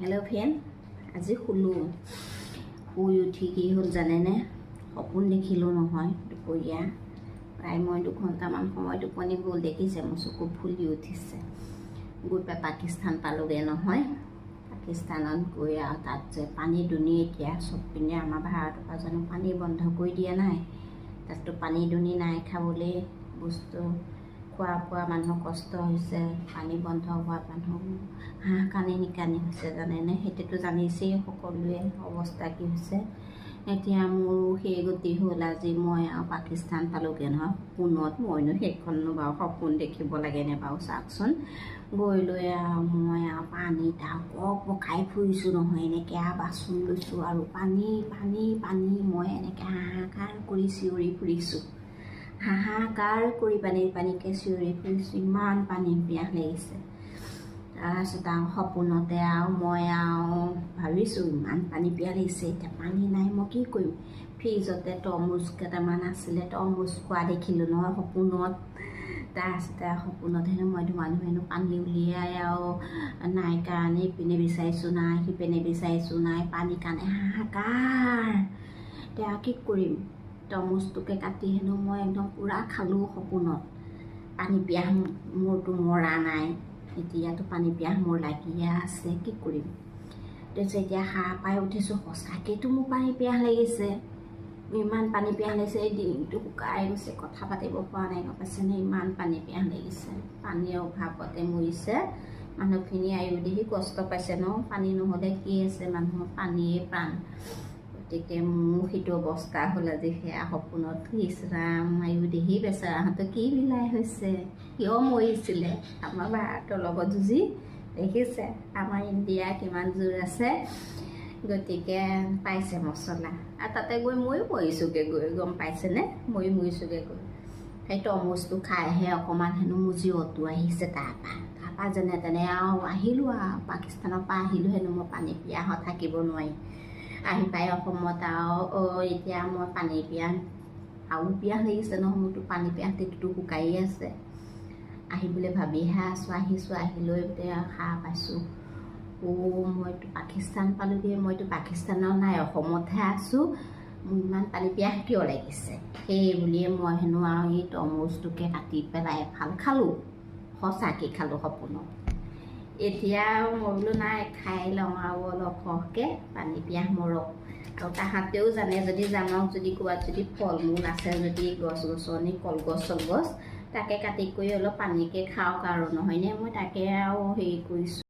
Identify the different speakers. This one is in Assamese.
Speaker 1: হেল্ল' ফ্ৰেণ্ড, আজি শুলোঁ। শুই উঠি কি হ'ল জানেনে? সপোন দেখিলোঁ নহয় দুপৰীয়া। প্ৰায় মই 2 ঘণ্টামান সময় টোপনি গ'ল। দেখিছে মোৰ চকু ফুলি উঠিছে। গৈ পাই পাকিস্তান পালোগৈ নহয়। পাকিস্তানত গৈ আৰু তাত যে পানী দুনি এতিয়া চব পিনে আমাৰ ভাৰতৰ পৰা জানো পানী বন্ধ কৰি দিয়া নাই। তাততো পানী দুনি নাই, খাবলৈ বস্তু খোৱা বোৱা মানুহৰ কষ্ট হৈছে। পানী বন্ধ হোৱাত মানুহ হাঁহ কানি নিকানি হৈছে জানেনে? সেইটোতো জানিছেই সকলোৱে অৱস্থা কি হৈছে। এতিয়া মোৰো সেই গতি হ'ল। আজি মই আৰু পাকিস্তান পালোগৈ নহয় সপোনত। মইনো সেইখননো বাৰু সপোন দেখিব লাগেনে বাৰু চাওকচোন। গৈ লৈ আৰু মই আৰু পানীত আৰু পকাই ফুৰিছোঁ নহয়। এনেকৈ আৰু বাচন লৈছোঁ আৰু পানী পানী পানী মই এনেকৈ হাহাকাৰ কৰি চিঞৰি ফুৰিছোঁ। হাহাকাৰ কৰি পানীকৈ চিঞৰি ফুৰিছোঁ। ইমান পানী পিয়াহ লাগিছে। তাৰপিছত আৰু সপোনতে আৰু মই আৰু ভাবিছোঁ ইমান পানী পিয়াহ লাগিছে, এতিয়া পানী নাই মই কি কৰিম। ফ্ৰিজতে তৰমুজ কেইটামান আছিলে, তৰমুজ খোৱা দেখিলোঁ নহয় সপোনত। তাৰপিছতে সপোনত হেনো মই ধুমা পানী উলিয়াই আৰু নাই কাৰণে ইপিনে বিচাৰিছোঁ নাই, সিপিনে বিচাৰিছোঁ নাই, পানীৰ কাৰণে হাহাকাৰ। এতিয়া কি কৰিম। তৰমুজটোকে কাটি হেনো মই একদম পূৰা খালোঁ সপোনত। পানী পিয়াহ মোৰতো মৰা নাই, এতিয়াতো পানী পিয়াহ মোৰ লাগিয়ে আছে, কি কৰিম। তাৰপিছত এতিয়া সাৰ পাই উঠিছোঁ, সঁচাকৈতো মোৰ পানী পিয়াহ লাগিছে। ইমান পানী পিয়াহ লাগিছে, এই ডিঙিটো শুকাই গৈছে, কথা পাতিব পৰা নাই গম পাইছেনে? ইমান পানী পিয়াহ লাগিছে। পানীৰ অভাৱতে মৰিছে মানুহখিনি। আয়ুদেহি কষ্ট পাইছে ন। পানী নহ'লে কি আছে মানুহৰ, পানীয়ে প্ৰাণ। গতিকে মোৰ সেইটো অৱস্থা হ'ল আজি সেয়া সপোনত। ইছ ৰাম, আয়ুদেহি বেচেৰাহঁতে কি বিলাই হৈছে, কিয় মৰিছিলে আমাৰ ভাৰতৰ লগত যুঁজি। দেখিছে আমাৰ ইণ্ডিয়া কিমান জোৰ আছে। গতিকে পাইছে মছলা। আৰু তাতে গৈ ময়ো মৰিছোঁগৈ গৈ, গম পাইছেনে? ময়ো মৰিছোঁগৈ গৈ। সেই তৰমুজটো খাইহে অকণমান হেনো মোৰ জিৰটো আহিছে। তাৰপৰা যেনে তেনে আৰু আহিলোঁ আৰু পাকিস্তানৰ পৰা আহিলোঁ হেনো মই পানী পিয়াহত থাকিব নোৱাৰি। আহি পাই অসমত আৰু এতিয়া মই পানী পিয়াহ আৰু পিয়াহ লাগিছে নহয়। মোৰতো পানী পিয়াহ তেতিয়াতো শুকাইয়ে আছে। আহিবলৈ ভাবিহে আছোঁ। আহিছোঁ, আহি লৈ এতিয়া সাৰ পাইছোঁ। মইতো পাকিস্তান পালোঁগৈ। মইতো পাকিস্তানত নাই, অসমতহে আছোঁ। মোৰ ইমান পানী পিয়াহ কিয় লাগিছে? সেই বুলিয়ে মই হেনো আৰু এই তৰমুজটোকে কাটি পেলাই এফাল খালোঁ। সঁচাকৈ খালোঁ সপোনত। এতিয়া আৰু মই বোলো নাই, খাই লওঁ আৰু অলপ সৰহকৈ, পানী পিয়াহ মৰক। আৰু তাহাঁতেও জানে যদি জানক, যদি ক'ৰবাত যদি ফল মূল আছে, যদি গছ গছনি কলগছ চলগছ, তাকে কাটি কৰি অলপ পানীকৈ খাওক আৰু নহয়নে? মই তাকে আৰু হেৰি কৰিছোঁ।